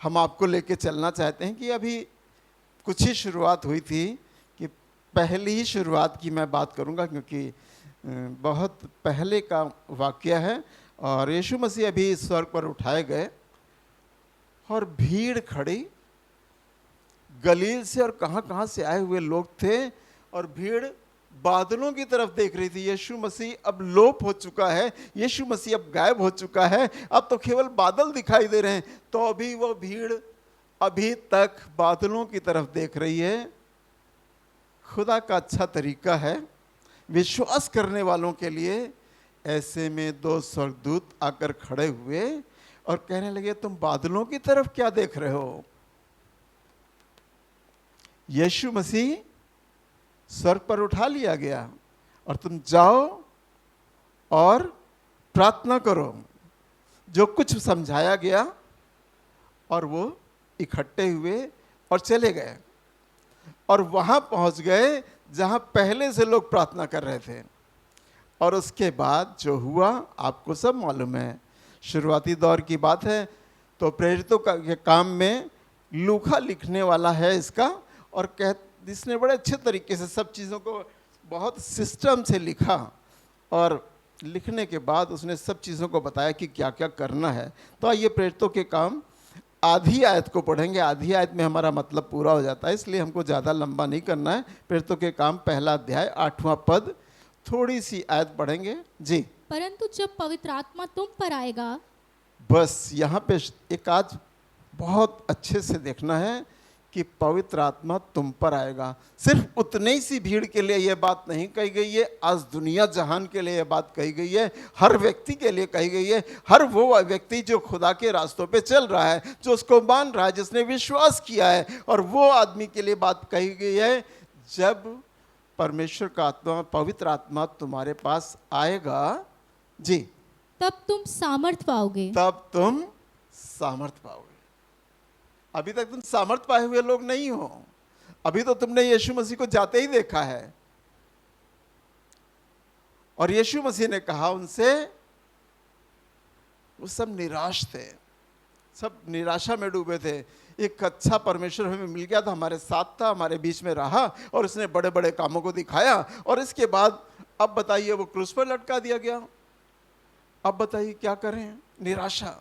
हम आपको लेके चलना चाहते हैं कि अभी कुछ ही शुरुआत हुई थी, कि पहली ही शुरुआत की मैं बात करूंगा, क्योंकि बहुत पहले का वाक़या है। और यीशु मसीह अभी स्वर्ग पर उठाए गए और भीड़ खड़ी, गलील से और कहाँ कहाँ से आए हुए लोग थे, और भीड़ बादलों की तरफ देख रही थी। यीशु मसीह अब लोप हो चुका है, यीशु मसीह अब गायब हो चुका है, अब तो केवल बादल दिखाई दे रहे हैं। तो अभी वो भीड़ अभी तक बादलों की तरफ देख रही है। खुदा का अच्छा तरीका है विश्वास करने वालों के लिए। ऐसे में दो स्वर्गदूत आकर खड़े हुए और कहने लगे, तुम बादलों की तरफ क्या देख रहे हो? यीशु मसीह स्वर्ग पर उठा लिया गया और तुम जाओ और प्रार्थना करो। जो कुछ समझाया गया, और वो इकट्ठे हुए और चले गए और वहां पहुंच गए जहां पहले से लोग प्रार्थना कर रहे थे। और उसके बाद जो हुआ आपको सब मालूम है। शुरुआती दौर की बात है। तो प्रेरितों का के काम में लूका लिखने वाला है इसका, और इसने बड़े अच्छे तरीके से सब चीज़ों को बहुत सिस्टम से लिखा, और लिखने के बाद उसने सब चीज़ों को बताया कि क्या क्या करना है। तो आइए प्रेरितों के काम आधी आयत को पढ़ेंगे। आधी आयत में हमारा मतलब पूरा हो जाता है, इसलिए हमको ज़्यादा लंबा नहीं करना है। प्रेरितों के काम पहला अध्याय 8वां पद, थोड़ी सी आयत पढ़ेंगे जी। परंतु जब पवित्र आत्मा तुम पर आएगा। बस यहाँ पे एक आज बहुत अच्छे से देखना है कि पवित्र आत्मा तुम पर आएगा। सिर्फ उतने ही सी भीड़ के लिए यह बात नहीं कही गई है, आज दुनिया जहान के लिए यह बात कही गई है, हर व्यक्ति के लिए कही गई है। हर वो व्यक्ति जो खुदा के रास्तों पे चल रहा है, जो उसको मान रहा है, जिसने विश्वास किया है, और वो आदमी के लिए बात कही गई है। जब परमेश्वर का आत्मा, पवित्र आत्मा तुम्हारे पास आएगा जी, तब तुम सामर्थ पाओगे। तब तुम सामर्थ पाओगे। अभी तक तुम सामर्थ पाए हुए लोग नहीं हो। अभी तो तुमने यीशु मसीह को जाते ही देखा है। और यीशु मसीह ने कहा उनसे, वो सब निराश थे, सब निराशा में डूबे थे। एक अच्छा परमेश्वर हमें मिल गया था, हमारे साथ था, हमारे बीच में रहा, और उसने बड़े बड़े कामों को दिखाया। और इसके बाद अब बताइए वो क्रूस पर लटका दिया गया। अब बताइए क्या करें? निराशा।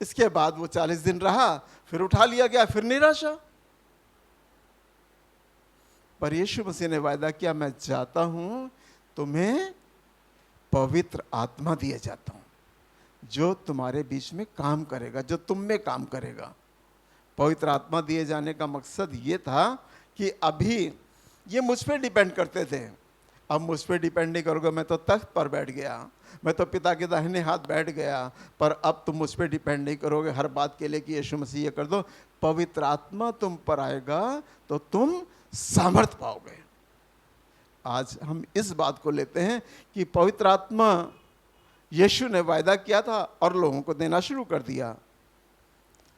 इसके बाद वो 40 दिन रहा, फिर उठा लिया गया, फिर निराशा। पर यीशु मसीह ने वायदा किया, मैं जाता हूं, तुम्हें पवित्र आत्मा दिया जाता हूं, जो तुम्हारे बीच में काम करेगा, जो तुम में काम करेगा। पवित्र आत्मा दिए जाने का मकसद ये था कि अभी ये मुझ पर डिपेंड करते थे, अब मुझ पर डिपेंड नहीं करोगे। मैं तो तख्त पर बैठ गया, मैं तो पिता के दाहिने हाथ बैठ गया, पर अब तुम मुझ पर डिपेंड नहीं करोगे हर बात के लिए कि यीशु मसीह ये कर दो। पवित्र आत्मा तुम पर आएगा तो तुम सामर्थ पाओगे। आज हम इस बात को लेते हैं कि पवित्र आत्मा यीशु ने वायदा किया था और लोगों को देना शुरू कर दिया।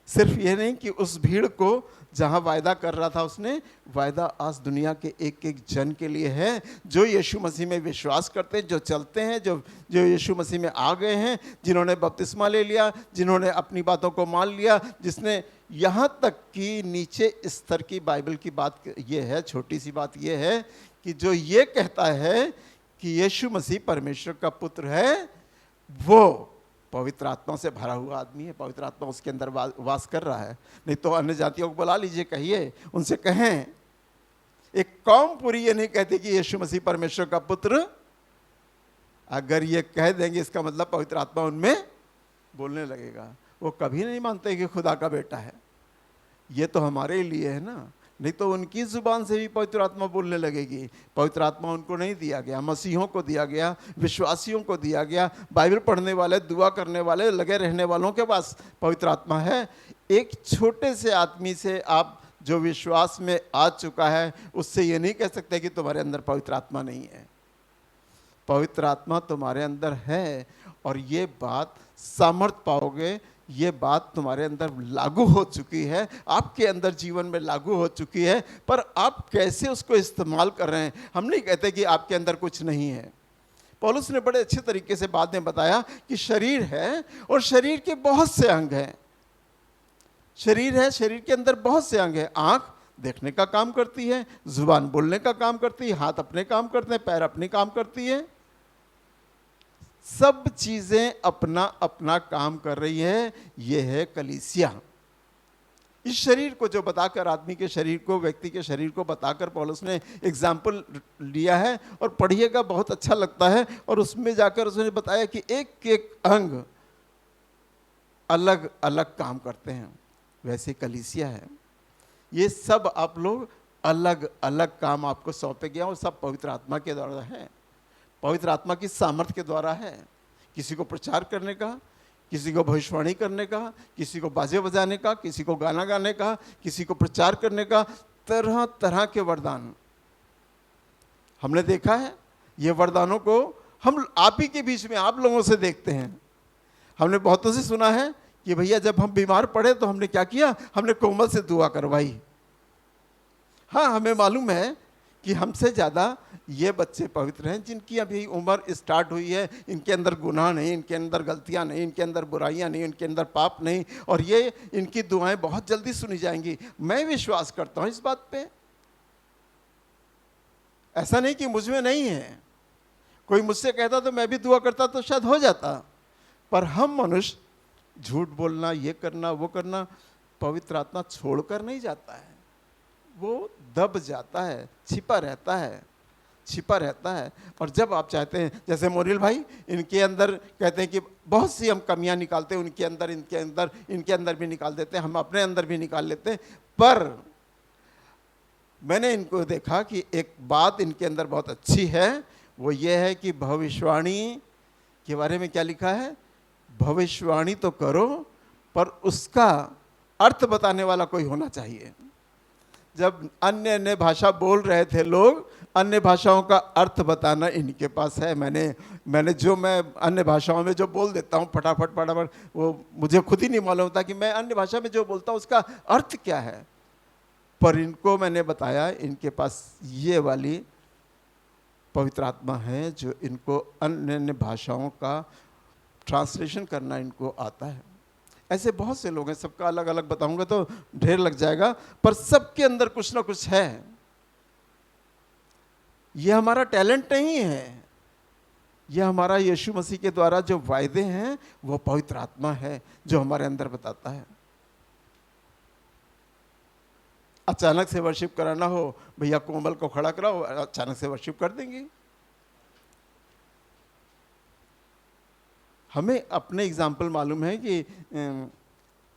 सिर्फ ये नहीं कि उस भीड़ को जहां वायदा कर रहा था, उसने वायदा आज दुनिया के एक एक जन के लिए है, जो यीशु मसीह में विश्वास करते हैं, जो चलते हैं, जो यीशु मसीह में आ गए हैं, जिन्होंने बपतिस्मा ले लिया, जिन्होंने अपनी बातों को मान लिया, जिसने यहाँ तक कि नीचे स्तर की बाइबल की बात ये है, छोटी सी बात ये है कि जो ये कहता है कि यीशु मसीह परमेश्वर का पुत्र है, वो पवित्र आत्मा से भरा हुआ आदमी है। पवित्र आत्मा उसके अंदर वास कर रहा है। नहीं तो अन्य जातियों को बुला लीजिए, कहिए, उनसे कहें। एक कौम पूरी ये नहीं कहती कि यीशु मसीह परमेश्वर का पुत्र। अगर ये कह देंगे, इसका मतलब पवित्र आत्मा उनमें बोलने लगेगा। वो कभी नहीं मानते कि खुदा का बेटा है। ये तो हमारे लिए है ना, नहीं तो उनकी जुबान से भी पवित्र आत्मा बोलने लगेगी। पवित्र आत्मा उनको नहीं दिया गया, मसीहों को दिया गया, विश्वासियों को दिया गया, बाइबल पढ़ने वाले, दुआ करने वाले, लगे रहने वालों के पास पवित्र आत्मा है। एक छोटे से आदमी से आप जो विश्वास में आ चुका है, उससे ये नहीं कह सकते कि तुम्हारे अंदर पवित्र आत्मा नहीं है। पवित्र आत्मा तुम्हारे अंदर है, और ये बात सामर्थ पाओगे, ये बात तुम्हारे अंदर लागू हो चुकी है, आपके अंदर जीवन में लागू हो चुकी है। पर आप कैसे उसको इस्तेमाल कर रहे हैं? हम नहीं कहते कि आपके अंदर कुछ नहीं है। पौलुस ने बड़े अच्छे तरीके से बाद में बताया कि शरीर है और शरीर के बहुत से अंग हैं। शरीर है, शरीर के अंदर बहुत से अंग है। आंख देखने का काम करती है, जुबान बोलने का काम करती है, हाथ अपने काम करते हैं, पैर अपने काम करती है। सब चीजें अपना अपना काम कर रही है। यह है कलीसिया। इस शरीर को जो बताकर, आदमी के शरीर को, व्यक्ति के शरीर को बताकर पौलुस ने एग्जाम्पल लिया है, और पढ़िएगा, बहुत अच्छा लगता है। और उसमें जाकर उसने बताया कि एक एक अंग अलग अलग काम करते हैं। वैसे कलीसिया है, ये सब आप लोग अलग अलग काम आपको सौंपे गया, और सब पवित्र आत्मा के द्वारा है, पवित्र आत्मा की सामर्थ्य के द्वारा है। किसी को प्रचार करने का, किसी को भविष्यवाणी करने का, किसी को बाजे बजाने का, किसी को गाना गाने का, किसी को प्रचार करने का, तरह तरह के वरदान हमने देखा है। ये वरदानों को हम आप ही के बीच में, आप लोगों से देखते हैं। हमने बहुतों से सुना है कि भैया जब हम बीमार पड़े तो हमने क्या किया, हमने कोमल से दुआ करवाई। हाँ, हमें मालूम है कि हमसे ज़्यादा ये बच्चे पवित्र हैं, जिनकी अभी उम्र स्टार्ट हुई है। इनके अंदर गुनाह नहीं, इनके अंदर गलतियां नहीं, इनके अंदर बुराइयां नहीं, इनके अंदर पाप नहीं, और ये इनकी दुआएं बहुत जल्दी सुनी जाएंगी। मैं विश्वास करता हूं इस बात पे। ऐसा नहीं कि मुझ में नहीं है। कोई मुझसे कहता तो मैं भी दुआ करता तो शायद हो जाता, पर हम मनुष्य झूठ बोलना, ये करना, वो करना, पवित्र आत्मा छोड़कर नहीं जाता है। वो दब जाता है, छिपा रहता है, छिपा रहता है। और जब आप चाहते हैं, जैसे मोरिल भाई, इनके अंदर कहते हैं कि बहुत सी हम कमियां निकालते हैं, उनके अंदर, इनके अंदर भी निकाल देते हैं, हम अपने अंदर भी निकाल लेते हैं। पर मैंने इनको देखा कि एक बात इनके अंदर बहुत अच्छी है, वो ये है कि भविष्यवाणी के बारे में क्या लिखा है, भविष्यवाणी तो करो, पर उसका अर्थ बताने वाला कोई होना चाहिए। जब अन्य अन्य भाषा बोल रहे थे लोग, अन्य भाषाओं का अर्थ बताना इनके पास है। मैंने जो मैं अन्य भाषाओं में जो बोल देता हूँ फटाफट फटाफट, वो मुझे खुद ही नहीं मालूम होता कि मैं अन्य भाषा में जो बोलता हूँ उसका अर्थ क्या है। पर इनको मैंने बताया, इनके पास ये वाली पवित्र आत्मा है जो इनको अन्य अन्य भाषाओं का ट्रांसलेशन करना इनको आता है। ऐसे बहुत से लोग हैं, सबका अलग अलग बताऊंगा तो ढेर लग जाएगा, पर सबके अंदर कुछ ना कुछ है। यह हमारा टैलेंट नहीं है, यह हमारा यीशु मसीह के द्वारा जो वायदे हैं वो पवित्र आत्मा है जो हमारे अंदर बताता है। अचानक से वर्शिप कराना हो, भैया कोमल को खड़ा कराओ, अचानक से वर्शिप कर देंगे। हमें अपने एग्जाम्पल मालूम है कि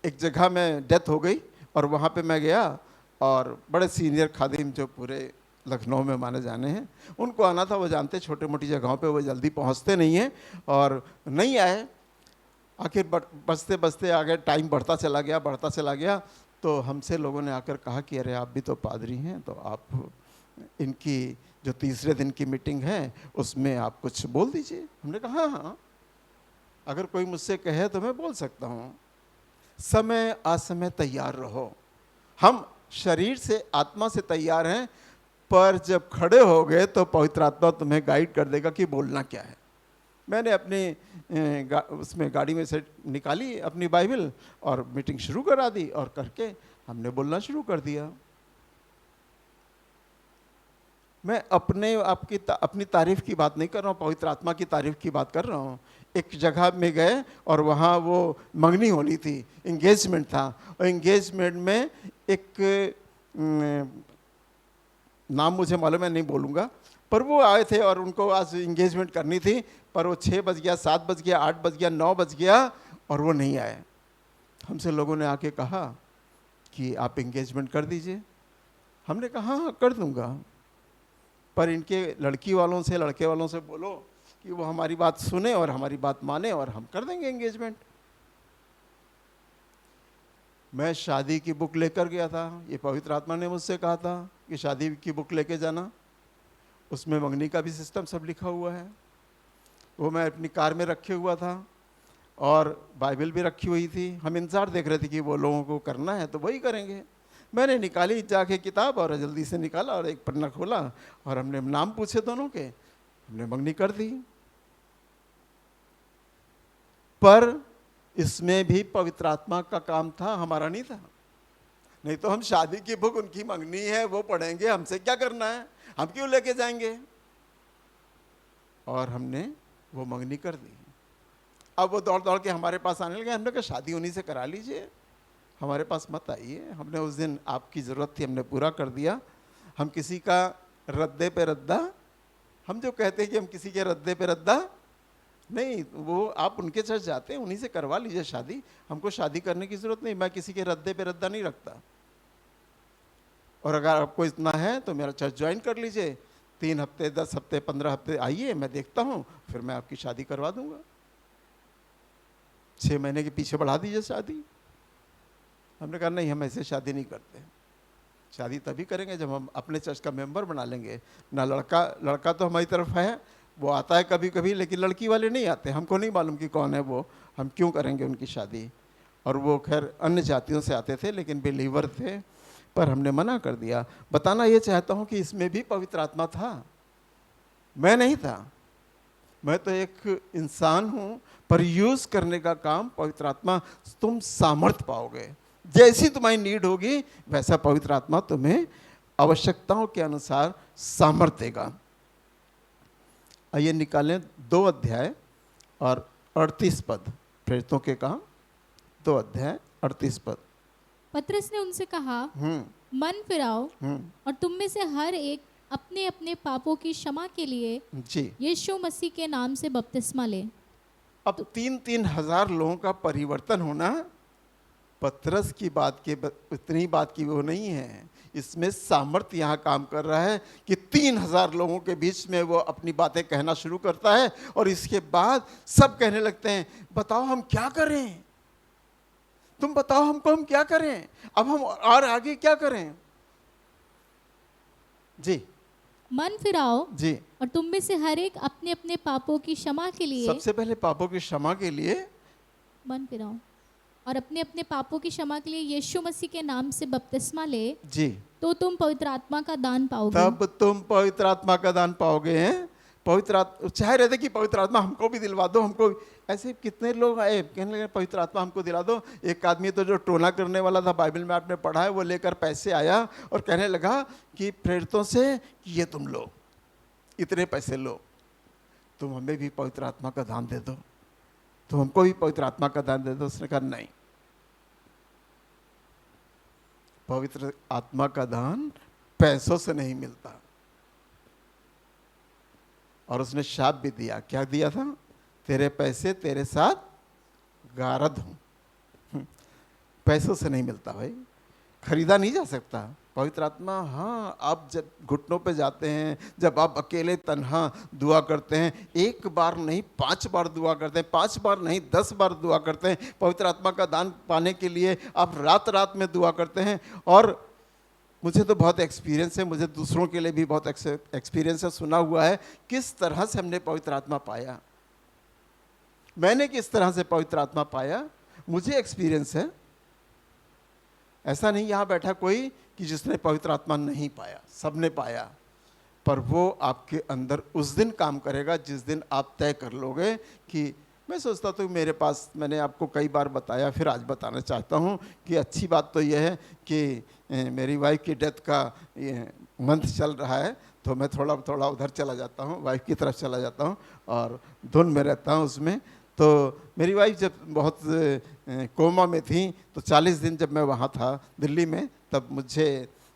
एक जगह में डेथ हो गई, और वहाँ पे मैं गया, और बड़े सीनियर खादिम जो पूरे लखनऊ में माने जाने हैं, उनको आना था। वो जानते छोटे मोटी जगहों पे वो जल्दी पहुँचते नहीं हैं, और नहीं आए। आखिर बचते बचते आगे टाइम बढ़ता चला गया। तो हमसे लोगों ने आकर कहा कि अरे आप भी तो पादरी हैं, तो आप इनकी जो तीसरे दिन की मीटिंग है उसमें आप कुछ बोल दीजिए। हमने कहा हाँ, अगर कोई मुझसे कहे तो मैं बोल सकता हूँ। समय असमय तैयार रहो। हम शरीर से, आत्मा से तैयार हैं, पर जब खड़े हो गए तो पवित्र आत्मा तुम्हें गाइड कर देगा कि बोलना क्या है। मैंने अपनी उसमें गाड़ी में से निकाली अपनी बाइबल और मीटिंग शुरू करा दी, और करके हमने बोलना शुरू कर दिया। मैं अपनी तारीफ की बात नहीं कर रहा हूँ, पवित्र आत्मा की तारीफ की बात कर रहा हूँ। एक जगह में गए और वहाँ वो मंगनी होनी थी, इंगेजमेंट था, और इंगेजमेंट में एक नाम मुझे मालूम है, नहीं बोलूँगा, पर वो आए थे और उनको आज इंगेजमेंट करनी थी, पर वो 6 बज गया, 7 बज गया, 8 बज गया, 9 बज गया, और वो नहीं आए। हमसे लोगों ने आके कहा कि आप इंगेजमेंट कर दीजिए। हमने कहा हाँ कर दूँगा, पर इनके लड़के वालों से बोलो कि वो हमारी बात सुने और हमारी बात माने, और हम कर देंगे एंगेजमेंट। मैं शादी की बुक लेकर गया था। ये पवित्र आत्मा ने मुझसे कहा था कि शादी की बुक लेके जाना, उसमें मंगनी का भी सिस्टम सब लिखा हुआ है। वो मैं अपनी कार में रखे हुआ था, और बाइबल भी रखी हुई थी। हम इंतजार देख रहे थे कि वो लोगों को करना है तो वही करेंगे। मैंने निकाली जाके किताब, और जल्दी से निकाला और एक पन्ना खोला, और हमने नाम पूछे दोनों के, हमने मंगनी कर दी। पर इसमें भी पवित्र आत्मा का काम था, हमारा नहीं था। नहीं तो हम शादी की बुक उनकी मंगनी है वो पढ़ेंगे, हमसे क्या करना है, हम क्यों लेके जाएंगे। और हमने वो मंगनी कर दी। अब वो दौड़ दौड़ के हमारे पास आने लगे। हमने कहा शादी उन्हीं से करा लीजिए, हमारे पास मत आइए। हमने उस दिन आपकी ज़रूरत थी, हमने पूरा कर दिया। हम किसी का रद्दे पे रद्दा, हम जो कहते हैं कि हम किसी के रद्दे पे रद्दा नहीं, वो आप उनके चर्च जाते हैं, उन्हीं से करवा लीजिए शादी, हमको शादी करने की ज़रूरत नहीं। मैं किसी के रद्दे पे रद्दा नहीं रखता। और अगर आपको इतना है तो मेरा चर्च ज्वाइन कर लीजिए, 3 हफ्ते 10 हफ्ते 15 हफ्ते आइए, मैं देखता हूँ, फिर मैं आपकी शादी करवा दूंगा। 6 महीने के पीछे बढ़ा दीजिए शादी। हमने कहा नहीं, हम ऐसे शादी नहीं करते। शादी तभी करेंगे जब हम अपने चर्च का मेंबर बना लेंगे ना। लड़का तो हमारी तरफ है, वो आता है कभी कभी, लेकिन लड़की वाले नहीं आते। हमको नहीं मालूम कि कौन है वो, हम क्यों करेंगे उनकी शादी। और वो खैर अन्य जातियों से आते थे, लेकिन बिलीवर थे, पर हमने मना कर दिया। बताना ये चाहता हूँ कि इसमें भी पवित्र आत्मा था, मैं नहीं था। मैं तो एक इंसान हूँ, पर यूज करने का काम पवित्र आत्मा। तुम सामर्थ पाओगे, जैसी तुम्हारी नीड होगी वैसा पवित्र आत्मा तुम्हें आवश्यकताओं के अनुसार सामर्थ देगा। आइए निकालें 2 अध्याय और 38 पद, प्रेरितों के काम 2 अध्याय 38 पद। पतरस ने उनसे कहा, मन फिराओ और तुम में से हर एक अपने अपने पापों की क्षमा के लिए जी, यीशु मसीह के नाम से बपतिस्मा ले। अब 3-3 हजार लोगों का परिवर्तन होना पतरस की बात के इतनी बात की वो नहीं है। इसमें सामर्थ्य यहाँ काम कर रहा है कि 3000 लोगों के बीच में वो अपनी बातें कहना शुरू करता है। और इसके बाद सब कहने लगते हैं, बताओ हम क्या करें, तुम बताओ हमको, हम क्या करें, अब हम और आगे क्या करें। जी, मन फिराओ जी, और तुम में से हर एक अपने अपने पापों की क्षमा के लिए, सबसे पहले पापों की क्षमा के लिए मन फिराओ और अपने अपने पापों की क्षमा के लिए यीशु मसीह के नाम से बपतिस्मा ले, जी, तो तुम पवित्र आत्मा का दान पाओगे। तब तुम पवित्र आत्मा का दान पाओगे। हैं पवित्र आत्मा चाह रहे थे कि पवित्र आत्मा हमको भी दिलवा दो, हमको ऐसे कितने लोग आए कहने लगे पवित्र आत्मा हमको दिला दो। एक आदमी तो जो टोना करने वाला था, बाइबल में आपने पढ़ा है, वो लेकर पैसे आया और कहने लगा कि प्रेरितों से कि ये तुम लो, इतने पैसे लो, तुम हमें भी पवित्र आत्मा का दान दे दो, तुम हमको भी पवित्र आत्मा का दान दे दो। उसने कहा नहीं, पवित्र आत्मा का दान पैसों से नहीं मिलता। और उसने शाप भी दिया। क्या दिया था? तेरे पैसे तेरे साथ गारद हूं। पैसों से नहीं मिलता भाई, खरीदा नहीं जा सकता पवित्र आत्मा। हाँ, आप जब घुटनों पे जाते हैं, जब आप अकेले तन्हा दुआ करते हैं, 1 बार नहीं 5 बार दुआ करते हैं, 5 बार नहीं 10 बार दुआ करते हैं, पवित्र आत्मा का दान पाने के लिए आप रात रात में दुआ करते हैं। और मुझे तो बहुत एक्सपीरियंस है, मुझे दूसरों के लिए भी बहुत एक्सपीरियंस है, सुना हुआ है किस तरह से हमने पवित्र आत्मा पाया। मैंने किस तरह से पवित्र आत्मा पाया, मुझे एक्सपीरियंस है। ऐसा नहीं यहाँ बैठा कोई कि जिसने पवित्र आत्मा नहीं पाया, सबने पाया। पर वो आपके अंदर उस दिन काम करेगा जिस दिन आप तय कर लोगे कि मैं सोचता तो मेरे पास, मैंने आपको कई बार बताया, फिर आज बताना चाहता हूँ कि अच्छी बात तो यह है कि मेरी वाइफ की डेथ का मंथ चल रहा है, तो मैं थोड़ा थोड़ा उधर चला जाता हूँ, वाइफ की तरफ चला जाता हूँ और धुन में रहता हूँ उसमें। तो मेरी वाइफ जब बहुत कोमा में थी, तो 40 दिन जब मैं वहाँ था दिल्ली में, तब मुझे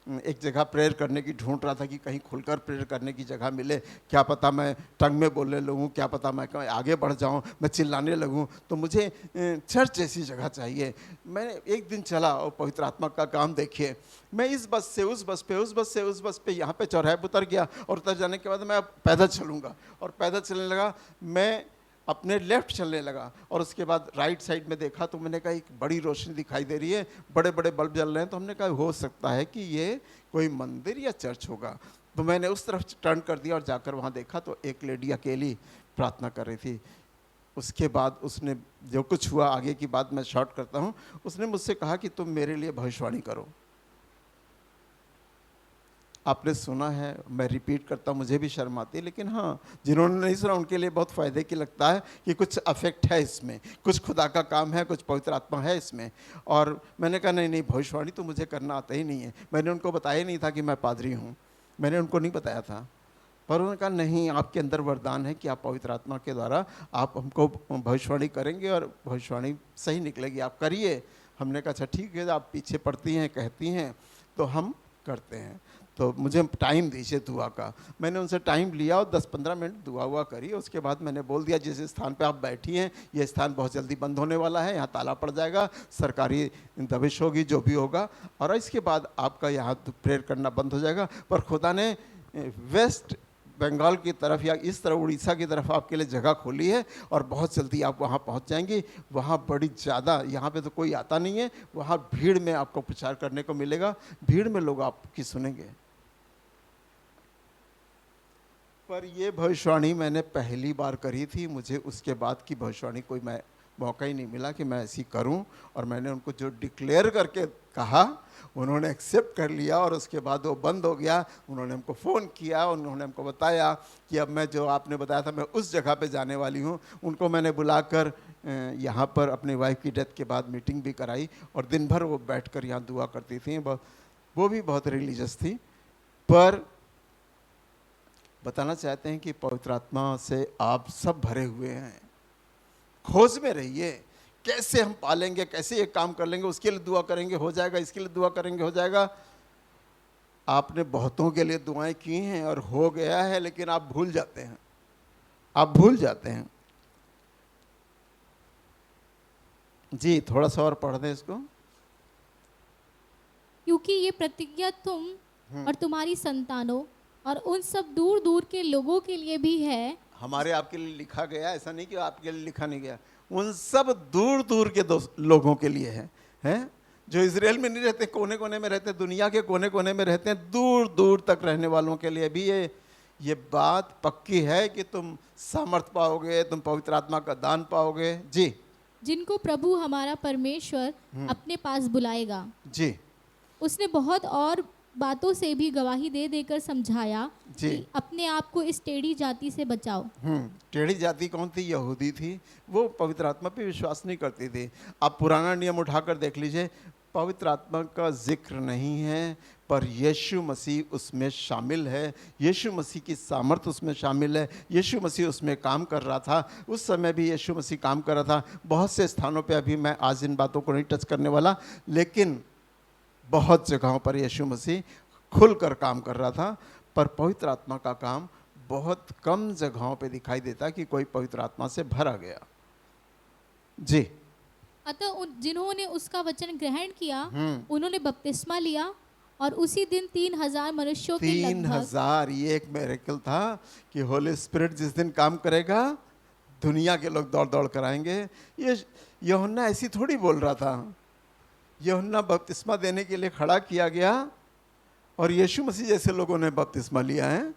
एक जगह प्रेयर करने की ढूंढ रहा था कि कहीं खुलकर प्रेयर करने की जगह मिले। क्या पता मैं टंग में बोलने लगूँ, क्या पता मैं आगे बढ़ जाऊँ, मैं चिल्लाने लगूँ, तो मुझे चर्च जैसी जगह चाहिए। मैंने एक दिन चला और पवित्र आत्मा का काम देखिए, मैं इस बस से उस बस पे, उस बस से उस बस पे, यहाँ पे चौराहे पर उतर गया और उतर जाने के बाद मैं अब पैदल चलूँगा, और पैदल चलने लगा। मैं अपने लेफ्ट चलने लगा और उसके बाद राइट साइड में देखा तो मैंने कहा एक बड़ी रोशनी दिखाई दे रही है, बड़े बड़े बल्ब जल रहे हैं। तो हमने कहा हो सकता है कि ये कोई मंदिर या चर्च होगा। तो मैंने उस तरफ टर्न कर दिया और जाकर वहाँ देखा तो एक लेडी अकेली प्रार्थना कर रही थी। उसके बाद उसने जो कुछ हुआ, आगे की बात मैं शॉर्ट करता हूँ, उसने मुझसे कहा कि तुम मेरे लिए भविष्यवाणी करो। आपने सुना है, मैं रिपीट करता हूँ, मुझे भी शर्म आती है, लेकिन हाँ, जिन्होंने नहीं सुना उनके लिए बहुत फ़ायदे की लगता है कि कुछ अफेक्ट है इसमें, कुछ खुदा का काम है, कुछ पवित्र आत्मा है इसमें। और मैंने कहा नहीं नहीं, भविष्यवाणी तो मुझे करना आता ही नहीं है। मैंने उनको बताया ही नहीं था कि मैं पादरी हूँ, मैंने उनको नहीं बताया था। पर उन्होंने कहा नहीं, आपके अंदर वरदान है कि आप पवित्र आत्मा के द्वारा आप हमको भविष्यवाणी करेंगे और भविष्यवाणी सही निकलेगी, आप करिए। हमने कहा अच्छा ठीक है, आप पीछे पड़ती हैं, कहती हैं तो हम करते हैं। तो मुझे टाइम दीजिए दुआ का। मैंने उनसे टाइम लिया और 10-15 मिनट दुआ हुआ करी। उसके बाद मैंने बोल दिया जिस स्थान पे आप बैठी हैं ये स्थान बहुत जल्दी बंद होने वाला है, यहाँ ताला पड़ जाएगा, सरकारी दबिश होगी, जो भी होगा, और इसके बाद आपका यहाँ प्रेयर करना बंद हो जाएगा। पर खुदा ने वेस्ट बंगाल की तरफ या इस तरफ उड़ीसा की तरफ आपके लिए जगह खोली है और बहुत जल्दी आप वहाँ पहुँच जाएंगी। वहाँ बड़ी ज़्यादा, यहाँ पे तो कोई आता नहीं है, वहाँ भीड़ में आपको प्रचार करने को मिलेगा, भीड़ में लोग आपकी सुनेंगे। पर ये भविष्यवाणी मैंने पहली बार करी थी, मुझे उसके बाद की भविष्यवाणी कोई मौका ही नहीं मिला कि मैं ऐसी करूं। और मैंने उनको जो डिक्लेयर करके कहा उन्होंने एक्सेप्ट कर लिया और उसके बाद वो बंद हो गया। उन्होंने हमको फ़ोन किया, उन्होंने हमको बताया कि अब मैं जो आपने बताया था मैं उस जगह पे जाने वाली हूँ। उनको मैंने बुलाकर यहाँ पर अपनी वाइफ की डेथ के बाद मीटिंग भी कराई और दिन भर वो बैठकर यहाँ दुआ करती थी। वो भी बहुत रिलीजियस थी। पर बताना चाहते हैं कि पवित्र आत्मा से आप सब भरे हुए हैं। खोज में रहिए, कैसे हम पालेंगे, कैसे ये काम कर लेंगे, उसके लिए दुआ करेंगे हो जाएगा, इसके लिए दुआ करेंगे हो जाएगा। आपने बहुतों के लिए दुआएं की हैं और हो गया है, लेकिन आप भूल जाते हैं, आप भूल जाते हैं। जी थोड़ा सा और पढ़ दें इसको। क्योंकि ये प्रतिज्ञा तुम और तुम्हारी संतानों और उन सब दूर दूर के लोगों के लिए भी है। हमारे आपके लिए लिखा गया, ऐसा नहीं कि आपके लिए लिखा नहीं गया, उन सब दूर दूर के लोगों के लिए है जो इजराइल में नहीं रहते, कोने कोने में रहते, दुनिया के कोने कोने में रहते हैं, दूर दूर तक रहने वालों के लिए भी ये बात पक्की है कि तुम सामर्थ पाओगे, तुम पवित्र आत्मा का दान पाओगे। जी, जिनको प्रभु हमारा परमेश्वर अपने पास बुलाएगा। जी, उसने बहुत और बातों से भी गवाही दे देकर समझाया जी, कि अपने आप को इस टेढ़ी जाति से बचाओ। टेढ़ी जाति कौन थी? यहूदी थी। वो पवित्र आत्मा पे विश्वास नहीं करती थी। आप पुराना नियम उठाकर देख लीजिए, पवित्र आत्मा का जिक्र नहीं है, पर यीशु मसीह उसमें शामिल है, यीशु मसीह की सामर्थ उसमें शामिल है, यीशु मसीह उसमें काम कर रहा था। उस समय भी यीशु मसीह काम कर रहा था। बहुत से स्थानों पे, अभी मैं आज इन बातों को नहीं टच करने वाला, लेकिन बहुत जगहों पर यीशु मसीह खुलकर काम कर रहा था। पर पवित्र आत्मा का काम बहुत कम जगहों पे दिखाई देता कि कोई पवित्र आत्मा से भरा गया। जी, अतः जिन्होंने उसका वचन ग्रहण किया उन्होंने बपतिस्मा लिया और उसी दिन 3000 मनुष्यों के लगभग 3000। ये एक मिरेकल था कि होली स्पिरिट जिस दिन काम करेगा दुनिया के लोग दौड़ दौड़ कर आएंगे। ये यूहन्ना ऐसी थोड़ी बोल रहा था। यूहन्ना बपतिस्मा देने के लिए खड़ा किया गया और यीशु मसीह जैसे लोगों ने बपतिस्मा लिया है।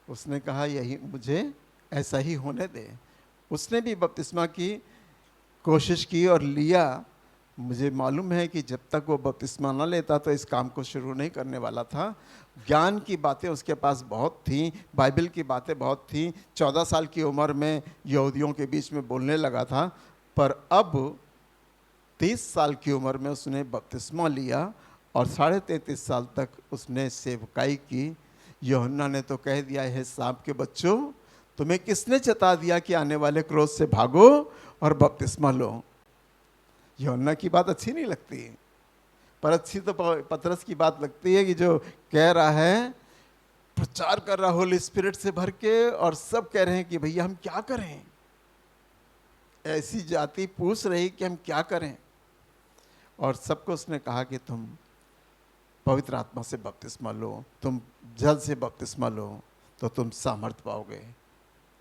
उसने कहा यही मुझे ऐसा ही होने दे। उसने भी बपतिस्मा की कोशिश की और लिया। मुझे मालूम है कि जब तक वो बपतिस्मा न लेता तो इस काम को शुरू नहीं करने वाला था। ज्ञान की बातें उसके पास बहुत थी, बाइबल की बातें बहुत थी। 14 साल की उम्र में यहूदियों के बीच में बोलने लगा था। पर अब 30 साल की उम्र में उसने बपतिस्मा लिया और 33.5 साल तक उसने सेवकाई की। यूहन्ना ने तो कह दिया है, सांप के बच्चों, तुम्हें किसने चेता दिया कि आने वाले क्रोध से भागो और बपतिस्मा लो। यूहन्ना की बात अच्छी नहीं लगती, पर अच्छी तो पतरस की बात लगती है कि जो कह रहा है, प्रचार कर रहा होली स्पिरिट से भर के, और सब कह रहे हैं कि भैया हम क्या करें। ऐसी जाति पूछ रही कि हम क्या करें, और सबको उसने कहा कि तुम पवित्र आत्मा से बपतिस्मा लो, तुम जल से बपतिस्मा लो तो तुम सामर्थ पाओगे,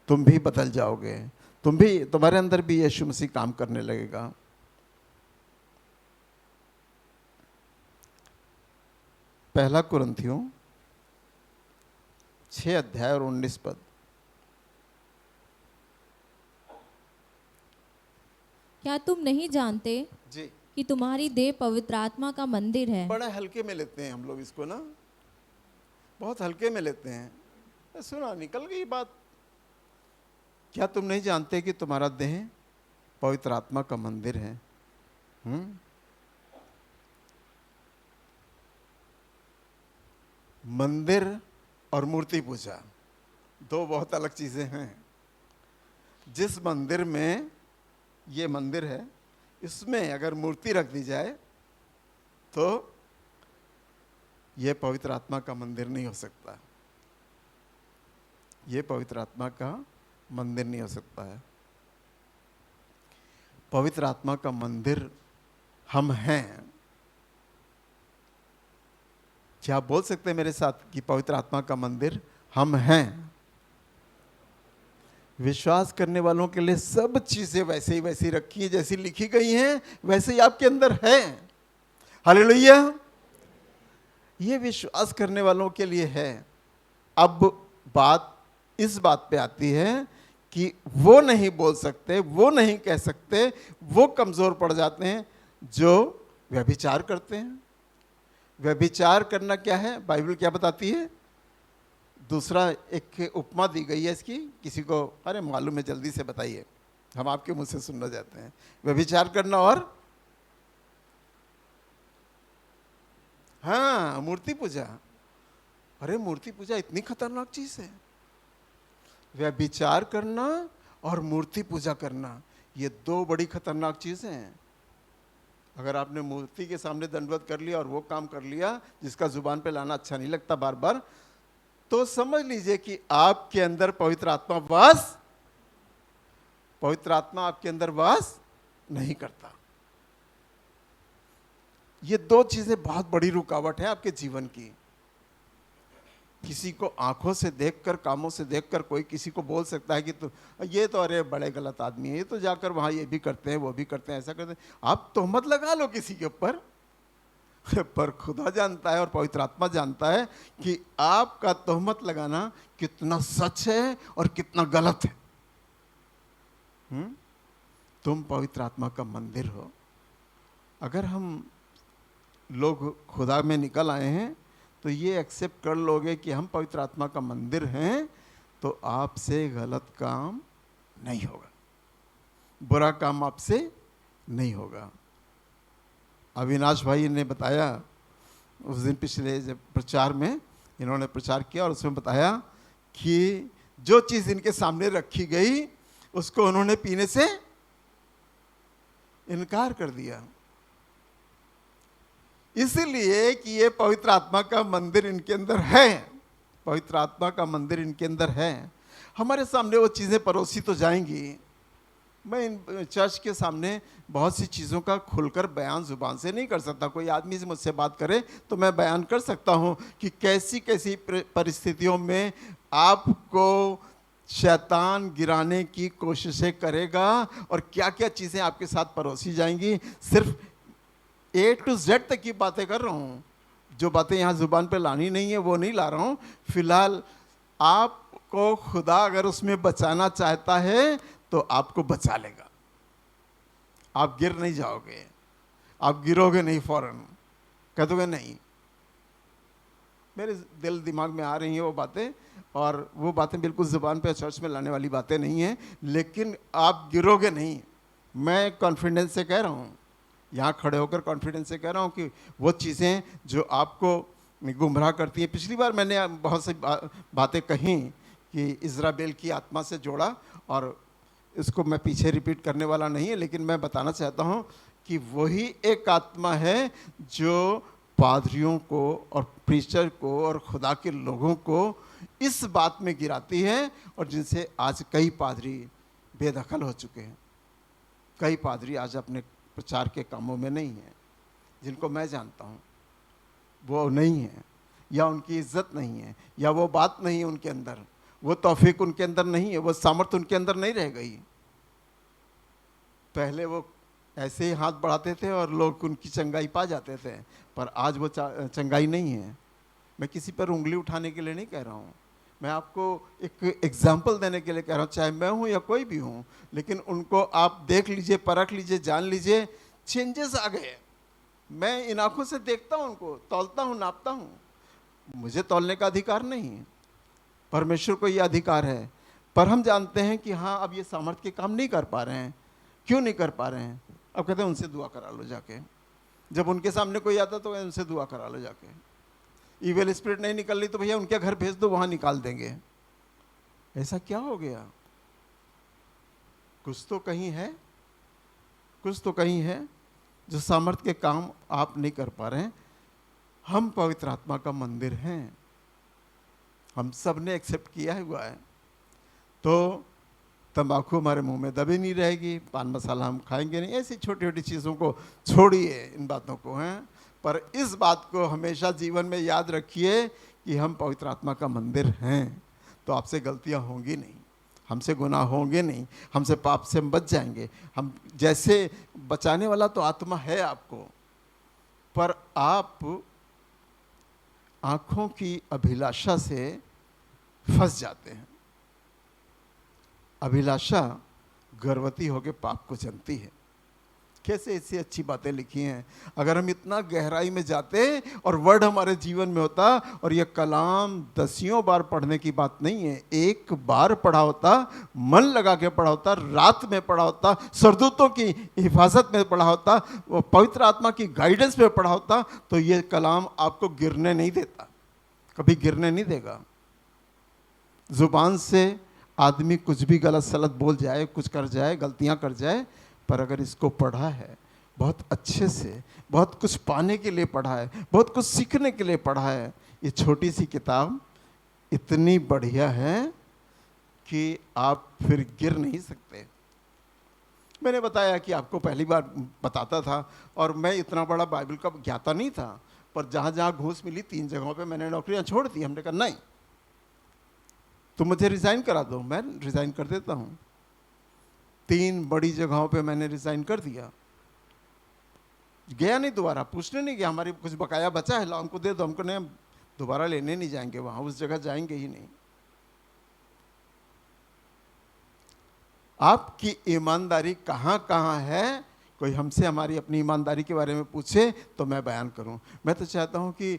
तुम भी बदल जाओगे, तुम्हारे अंदर भी यीशु मसीह काम करने लगेगा। पहला कुरिन्थियों 6 अध्याय और 19 पद। क्या तुम नहीं जानते जी, कि तुम्हारी देह पवित्र आत्मा का मंदिर है। बड़ा हल्के में लेते हैं हम लोग इसको ना, बहुत हल्के में लेते हैं। सुना, निकल गई बात। क्या तुम नहीं जानते कि तुम्हारा देह पवित्र आत्मा का मंदिर है? मंदिर और मूर्ति पूजा दो बहुत अलग चीजें हैं। जिस मंदिर में, ये मंदिर है, इसमें अगर मूर्ति रख दी जाए तो यह पवित्र आत्मा का मंदिर नहीं हो सकता। यह पवित्र आत्मा का मंदिर नहीं हो सकता है। पवित्र आत्मा का मंदिर हम हैं। क्या आप बोल सकते हैं मेरे साथ कि पवित्र आत्मा का मंदिर हम हैं? विश्वास करने वालों के लिए सब चीजें वैसे ही वैसी रखी हैं, जैसी लिखी गई हैं वैसे ही आपके अंदर है। हालेलुया। ये विश्वास करने वालों के लिए है। अब बात इस बात पे आती है कि वो नहीं बोल सकते, वो नहीं कह सकते, वो कमजोर पड़ जाते हैं जो व्यभिचार करते हैं। व्यभिचार करना क्या है? बाइबल क्या बताती है? दूसरा एक उपमा दी गई है इसकी। किसी को अरे मालूम है, जल्दी से बताइए, हम आपके मुंह से सुनना चाहते हैं। व्यभिचार करना और हाँ, मूर्ति पूजा। अरे मूर्ति पूजा इतनी खतरनाक चीज है। व्यभिचार करना और मूर्ति पूजा करना, ये दो बड़ी खतरनाक चीजें हैं। अगर आपने मूर्ति के सामने दंडवत कर लिया और वो काम कर लिया जिसका जुबान पे लाना अच्छा नहीं लगता बार बार, तो समझ लीजिए कि आपके अंदर पवित्र आत्मा आपके अंदर वास नहीं करता। ये दो चीजें बहुत बड़ी रुकावट है आपके जीवन की। किसी को आंखों से देखकर, कामों से देखकर कोई किसी को बोल सकता है कि तो ये तो अरे बड़े गलत आदमी है, ये तो जाकर वहां ये भी करते हैं, वो भी करते हैं, ऐसा करते हैं। आप तोहमत लगा लो किसी के ऊपर, पर खुदा जानता है और पवित्र आत्मा जानता है कि आपका तोहमत लगाना कितना सच है और कितना गलत है। तुम पवित्र आत्मा का मंदिर हो। अगर हम लोग खुदा में निकल आए हैं तो ये एक्सेप्ट कर लोगे कि हम पवित्र आत्मा का मंदिर हैं, तो आपसे गलत काम नहीं होगा, बुरा काम आपसे नहीं होगा। अविनाश भाई ने बताया उस दिन, पिछले जब प्रचार में इन्होंने प्रचार किया और उसमें बताया कि जो चीज़ इनके सामने रखी गई उसको उन्होंने पीने से इनकार कर दिया, इसलिए कि ये पवित्र आत्मा का मंदिर इनके अंदर है। पवित्र आत्मा का मंदिर इनके अंदर है। हमारे सामने वो चीज़ें परोसी तो जाएंगी। मैं इन चर्च के सामने बहुत सी चीज़ों का खुलकर बयान जुबान से नहीं कर सकता। कोई आदमी से मुझसे बात करे तो मैं बयान कर सकता हूँ कि कैसी कैसी परिस्थितियों में आपको शैतान गिराने की कोशिशें करेगा और क्या क्या चीज़ें आपके साथ परोसी जाएंगी। सिर्फ A to Z तक की बातें कर रहा हूँ। जो बातें यहाँ जुबान पे लानी नहीं है वो नहीं ला रहा हूँ। फिलहाल आपको खुदा अगर उसमें बचाना चाहता है तो आपको बचा लेगा। आप गिर नहीं जाओगे, आप गिरोगे नहीं फौरन, कह दोगे नहीं। मेरे दिल दिमाग में आ रही हैं वो बातें, और वो बातें बिल्कुल जुबान पे चर्च में लाने वाली बातें नहीं हैं, लेकिन आप गिरोगे नहीं। मैं कॉन्फिडेंस से कह रहा हूँ, यहाँ खड़े होकर कॉन्फिडेंस से कह रहा हूँ कि वो चीज़ें जो आपको गुमराह करती हैं। पिछली बार मैंने बहुत सी बातें कही कि इज़राबेल की आत्मा से जोड़ा, और इसको मैं पीछे रिपीट करने वाला नहीं है, लेकिन मैं बताना चाहता हूँ कि वही एक आत्मा है जो पादरियों को और प्रीचर को और खुदा के लोगों को इस बात में गिराती है, और जिनसे आज कई पादरी बेदखल हो चुके हैं। कई पादरी आज अपने प्रचार के कामों में नहीं है। जिनको मैं जानता हूँ वो नहीं है, या उनकी इज्जत नहीं है, या वो बात नहीं है उनके अंदर, वो तौफीक उनके अंदर नहीं है, वो सामर्थ उनके अंदर नहीं रह गई। पहले वो ऐसे ही हाथ बढ़ाते थे और लोग उनकी चंगाई पा जाते थे, पर आज वो चंगाई नहीं है। मैं किसी पर उंगली उठाने के लिए नहीं कह रहा हूँ, मैं आपको एक एग्जाम्पल देने के लिए कह रहा हूँ। चाहे मैं हूँ या कोई भी हूँ, लेकिन उनको आप देख लीजिए, परख लीजिए, जान लीजिए, चेंजेस आ गए। मैं इन आँखों से देखता हूँ, उनको तौलता हूँ, नापता हूँ। मुझे तौलने का अधिकार नहीं है, परमेश्वर को ये अधिकार है। पर हम जानते हैं कि हाँ, अब ये सामर्थ्य के काम नहीं कर पा रहे हैं। क्यों नहीं कर पा रहे हैं? अब कहते हैं उनसे दुआ करा लो जाके। जब उनके सामने कोई आता तो उनसे दुआ करा लो जाके। इविल स्पिरिट नहीं निकल रही तो भैया उनके घर भेज दो, वहां निकाल देंगे। ऐसा क्या हो गया? कुछ तो कहीं है, कुछ तो कहीं है जो सामर्थ्य के काम आप नहीं कर पा रहे हैं। हम पवित्र आत्मा का मंदिर हैं, हम सब ने एक्सेप्ट किया हुआ है। तो तंबाकू हमारे मुंह में दबी नहीं रहेगी, पान मसाला हम खाएंगे नहीं, ऐसी छोटी छोटी चीज़ों को छोड़िए, इन बातों को हैं। पर इस बात को हमेशा जीवन में याद रखिए कि हम पवित्र आत्मा का मंदिर हैं। तो आपसे गलतियां होंगी नहीं, हमसे गुनाह होंगे नहीं, हमसे पाप से हम बच जाएंगे। हम जैसे बचाने वाला तो आत्मा है आपको, पर आप आंखों की अभिलाषा से फंस जाते हैं। अभिलाषा गर्भवती होकर पाप को जनती है। कैसे ऐसी अच्छी बातें लिखी हैं। अगर हम इतना गहराई में जाते और वर्ड हमारे जीवन में होता, और ये कलाम दसियों बार पढ़ने की बात नहीं है, एक बार पढ़ा होता, मन लगा के पढ़ा होता, रात में पढ़ा होता, सरदूतों की हिफाजत में पढ़ा होता, पवित्र आत्मा की गाइडेंस में पढ़ा होता, तो ये कलाम आपको गिरने नहीं देता, कभी गिरने नहीं देगा। जुबान से आदमी कुछ भी गलत सलत बोल जाए, कुछ कर जाए, गलतियां कर जाए, पर अगर इसको पढ़ा है बहुत अच्छे से, बहुत कुछ पाने के लिए पढ़ा है, बहुत कुछ सीखने के लिए पढ़ा है, ये छोटी सी किताब इतनी बढ़िया है कि आप फिर गिर नहीं सकते। मैंने बताया कि आपको पहली बार बताता था, और मैं इतना बड़ा बाइबल का ज्ञाता नहीं था, पर जहाँ जहाँ घूस मिली 3 जगहों पे मैंने नौकरियाँ छोड़ दी। हमने कहा नहीं, तो मुझे रिज़ाइन करा दो, मैं रिज़ाइन कर देता हूँ। 3 बड़ी जगहों पे मैंने रिज़ाइन कर दिया, गया नहीं दोबारा, पूछने नहीं गया हमारी कुछ बकाया बचा है, ला हमको दे दो। हमको नहीं, हम दोबारा लेने नहीं जाएंगे वहाँ, उस जगह जाएंगे ही नहीं। आपकी ईमानदारी कहाँ कहाँ है? कोई हमसे हमारी अपनी ईमानदारी के बारे में पूछे तो मैं बयान करूं। मैं तो चाहता हूं कि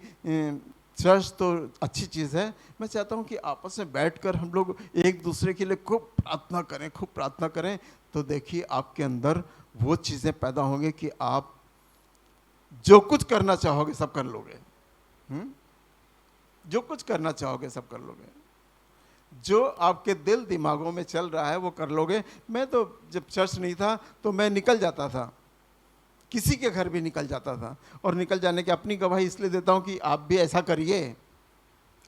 चर्च तो अच्छी चीज़ है, मैं चाहता हूं कि आपस में बैठकर हम लोग एक दूसरे के लिए खूब प्रार्थना करें, खूब प्रार्थना करें। तो देखिए आपके अंदर वो चीज़ें पैदा होंगी कि आप जो कुछ करना चाहोगे सब कर लोगे। जो कुछ करना चाहोगे सब कर लोगे, जो आपके दिल दिमागों में चल रहा है वो कर लोगे। मैं तो जब चर्च नहीं था तो मैं निकल जाता था, किसी के घर भी निकल जाता था, और निकल जाने की अपनी गवाही इसलिए देता हूँ कि आप भी ऐसा करिए,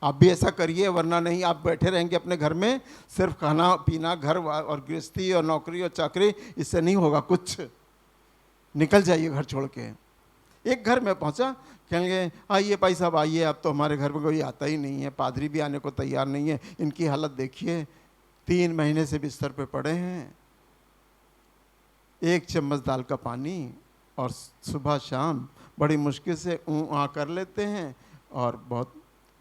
आप भी ऐसा करिए, वरना नहीं आप बैठे रहेंगे अपने घर में, सिर्फ खाना पीना, घर और गृहस्थी और नौकरी और चाकरी, इससे नहीं होगा कुछ। निकल जाइए घर छोड़ के। एक घर में पहुंचा, कहेंगे आइए भाई साहब आइए, अब तो हमारे घर में कोई आता ही नहीं है, पादरी भी आने को तैयार नहीं है, इनकी हालत देखिए, 3 महीने से बिस्तर पे पड़े हैं, 1 चम्मच दाल का पानी, और सुबह शाम बड़ी मुश्किल से आ कर लेते हैं। और बहुत,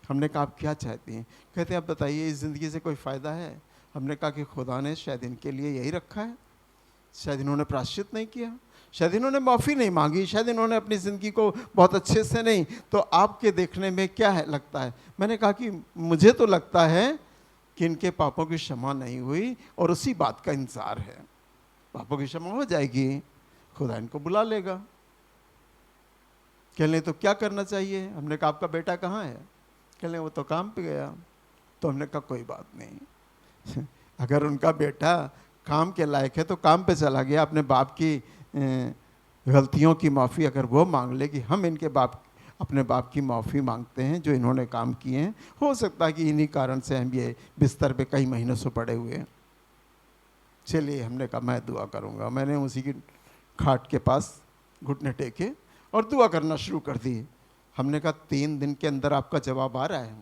हमने कहा आप क्या चाहती हैं? कहते हैं आप बताइए इस ज़िंदगी से कोई फ़ायदा है? हमने कहा कि खुदा ने शायद इनके लिए यही रखा है, शायद इन्होंने प्रायश्चित नहीं किया, शायद इन्होंने माफ़ी नहीं मांगी, शायद इन्होंने अपनी ज़िंदगी को बहुत अच्छे से नहीं, तो आपके देखने में क्या है लगता है? मैंने कहा कि मुझे तो लगता है कि इनके पापों की क्षमा नहीं हुई और उसी बात का इंतज़ार है। पापों की क्षमा हो जाएगी, खुदा इनको बुला लेगा। कह लें तो क्या करना चाहिए? हमने कहा आपका बेटा कहाँ है? कह लें वो तो काम पे गया। तो हमने कहा कोई बात नहीं अगर उनका बेटा काम के लायक है तो काम पे चला गया, अपने बाप की गलतियों की माफ़ी अगर वो मांग ले कि हम इनके अपने बाप की माफ़ी मांगते हैं जो इन्होंने काम किए हैं, हो सकता है कि इन्हीं कारण से हम ये बिस्तर पे कई महीनों से पड़े हुए हैं। चलिए, हमने कहा मैं दुआ करूँगा। मैंने उसी की खाट के पास घुटने टेके और दुआ करना शुरू कर दी। हमने कहा 3 दिन के अंदर आपका जवाब आ रहा है,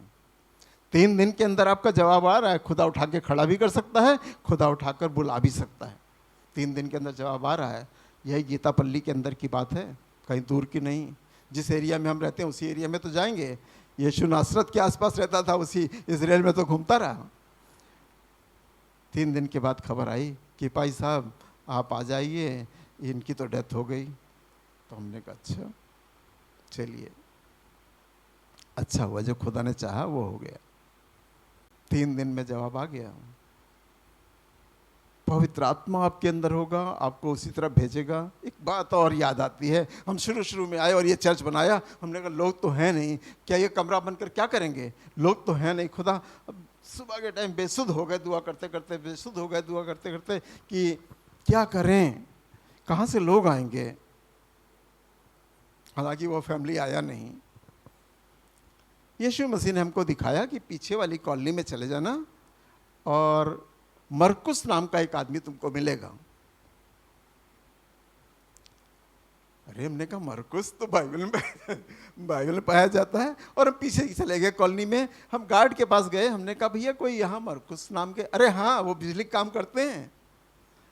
3 दिन के अंदर आपका जवाब आ रहा है। खुदा उठा के खड़ा भी कर सकता है, खुदा उठाकर बुला भी सकता है। 3 दिन के अंदर जवाब आ रहा है। यही गीतापल्ली के अंदर की बात है, कहीं दूर की नहीं। जिस एरिया में हम रहते हैं उसी एरिया में तो जाएंगे। यीशु नासरत के आसपास रहता था, उसी इजराइल में तो घूमता रहा। 3 दिन के बाद खबर आई कि भाई साहब आप आ जाइए, इनकी तो डेथ हो गई। तो हमने कहा अच्छा चलिए। अच्छा हुआ, जो खुदा ने चाहा वो हो गया। 3 दिन में जवाब आ गया। पवित्र आत्मा आपके अंदर होगा, आपको उसी तरह भेजेगा। एक बात और याद आती है, हम शुरू शुरू में आए और ये चर्च बनाया, हमने कहा लोग तो हैं नहीं, क्या ये कमरा बनकर क्या करेंगे, लोग तो हैं नहीं। खुदा अब सुबह के टाइम बेसुध हो गए दुआ करते करते, बेसुध हो गए दुआ करते करते कि क्या करें, कहाँ से लोग आएंगे। हालांकि वो फैमिली आया नहीं। यीशु मसीह ने हमको दिखाया कि पीछे वाली कॉलोनी में चले जाना और मरकुस नाम का एक आदमी तुमको मिलेगा। अरे हमने कहा मरकुस तो बाइबल में पाया जाता है। और हम पीछे चले गए कॉलोनी में, हम गार्ड के पास गए, हमने कहा भैया कोई यहाँ मरकुस नाम के, अरे हाँ वो बिजली का काम करते हैं,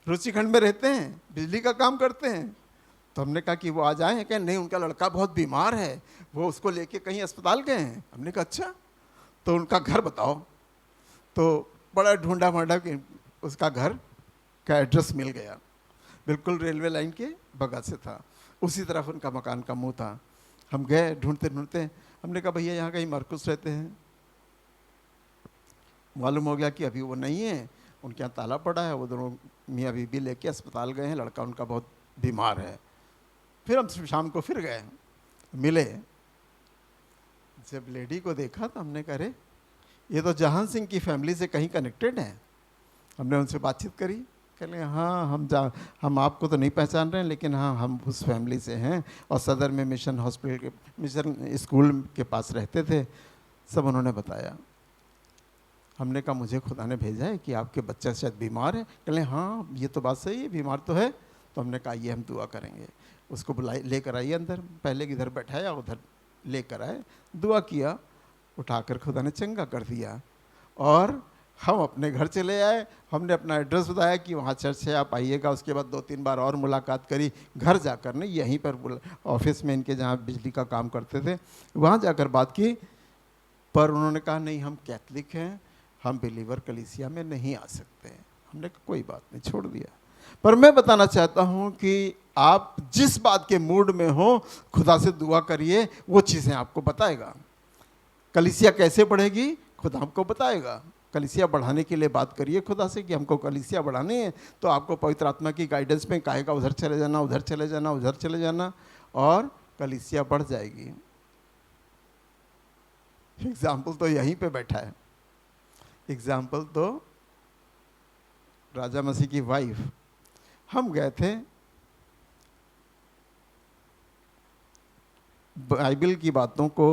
रुचिखंड में रहते हैं, बिजली का काम करते हैं। तो हमने कहा कि वो आ जाएं, क्या नहीं उनका लड़का बहुत बीमार है, वो उसको लेके कहीं अस्पताल गए हैं। हमने कहा अच्छा, तो उनका घर बताओ। तो बड़ा ढूंढा मांडा कि उसका घर का एड्रेस मिल गया, बिल्कुल रेलवे लाइन के बगल से था, उसी तरफ उनका मकान का मुंह था। हम गए ढूंढते ढूंढते, हमने कहा भैया यहाँ कहीं मरकुस रहते हैं। मालूम हो गया कि अभी वो नहीं है, उनके यहाँ ताला पड़ा है, वो दोनों मियाँ बीबी लेके अस्पताल गए हैं, लड़का उनका बहुत बीमार है। फिर हम शाम को फिर गए, मिले, जब लेडी को देखा तो हमने कहा अरे ये तो जहान सिंह की फैमिली से कहीं कनेक्टेड है। हमने उनसे बातचीत करी, कहले हाँ हम आपको तो नहीं पहचान रहे हैं, लेकिन हाँ हम उस फैमिली से हैं और सदर में मिशन हॉस्पिटल के मिशन स्कूल के पास रहते थे। सब उन्होंने बताया। हमने कहा मुझे खुदा ने भेजा है कि आपके बच्चा शायद बीमार है। कहले हाँ ये तो बात सही है, बीमार तो है। तो हमने कहा ये हम दुआ करेंगे, उसको बुलाए, लेकर आइए अंदर। पहले इधर बैठाया, उधर लेकर आए, दुआ किया, उठाकर खुदा ने चंगा कर दिया। और हम अपने घर चले आए। हमने अपना एड्रेस बताया कि वहाँ चर्च है, आप आइएगा। उसके बाद 2-3 बार और मुलाकात करी, घर जाकर नहीं, यहीं पर ऑफिस में इनके जहाँ बिजली का काम करते थे वहाँ जाकर बात की। पर उन्होंने कहा नहीं हम कैथलिक हैं, हम बिलीवर कलीसिया में नहीं आ सकते। हमने कहा कोई बात नहीं, छोड़ दिया। पर मैं बताना चाहता हूँ कि आप जिस बात के मूड में हो, खुदा से दुआ करिए, वो चीज़ें आपको बताएगा। कलीसिया कैसे बढ़ेगी खुदा हमको बताएगा। कलीसिया बढ़ाने के लिए बात करिए खुदा से कि हमको कलीसिया बढ़ानी है, तो आपको पवित्र आत्मा की गाइडेंस में कहेगा उधर चले जाना, उधर चले जाना, उधर चले जाना, और कलीसिया बढ़ जाएगी। एग्जाम्पल तो यहीं पे बैठा है। एग्जाम्पल तो राजा मसीह की वाइफ। हम गए थे, बाइबल की बातों को